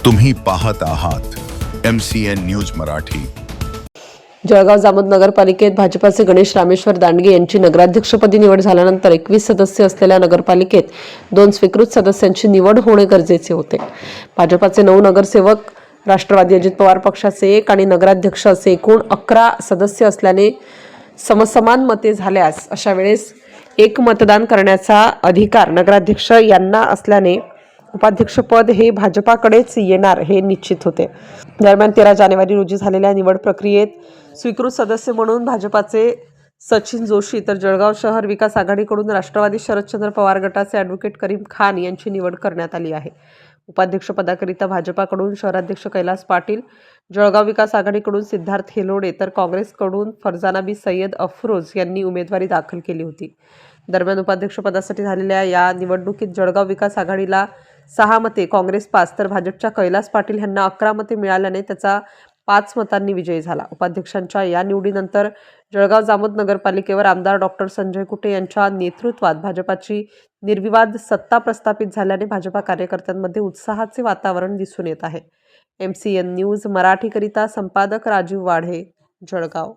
तुम्ही पाहत आहात MCN न्यूज मराठी। जळगाव जामोद नगरपालिकेत भाजपाचे गणेश रामेश्वर दांडगे यांची नगराध्यक्षपदी निवड झाल्यानंतर 21 सदस्य असलेल्या नगरपालिकेत 2 स्वीकृत सदस्यांची निवड होणे गरजेचे होते। भाजपाचे 9 नगरसेवक, राष्ट्रवादी अजित पवार पक्षाचे 1 आणि नगराध्यक्ष असे एकूण 11 सदस्य असल्याने समसमान मते झाल्यास अशा वेळेस एक मतदान करण्याचा अधिकार नगराध्यक्ष यांना असल्याने उपाध्यक्षपद हे भाजपाकडेच येणार हे निश्चित होते। दरम्यान 13 जानेवारी रोजी झालेल्या निवड प्रक्रियेत स्वीकृत सदस्य म्हणून भाजपाचे सचिन जोशी तर जळगाव शहर विकास आघाडीकडून राष्ट्रवादी शरदचंद्र पवार गटाचे ॲडव्होकेट करीम खान यांची निवड करण्यात आली आहे। उपाध्यक्षपदाकरिता भाजपाकडून शहराध्यक्ष कैलास पाटील, जळगाव विकास आघाडीकडून सिद्धार्थ हेलोडे तर काँग्रेसकडून फरजाना बी सय्यद अफरोज यांनी उमेदवारी दाखल केली होती। दरम्यान उपाध्यक्षपदासाठी झालेल्या या निवडणुकीत जळगाव विकास आघाडीला 6 मते, काँग्रेस 5 तर भाजपच्या कैलास पाटील यांना 11 मते मिळाल्याने त्याचा 5 मतांनी विजय झाला। उपाध्यक्षांच्या या निवडीनंतर जळगाव जामोद नगरपालिकेवर आमदार डॉक्टर संजय कुटे यांच्या नेतृत्वात भाजपाची निर्विवाद सत्ता प्रस्थापित झाल्याने भाजपा कार्यकर्त्यांमध्ये उत्साहाचे वातावरण दिसून येत आहे। MCN न्यूज मराठीकरिता संपादक राजीव वाढे, जळगाव।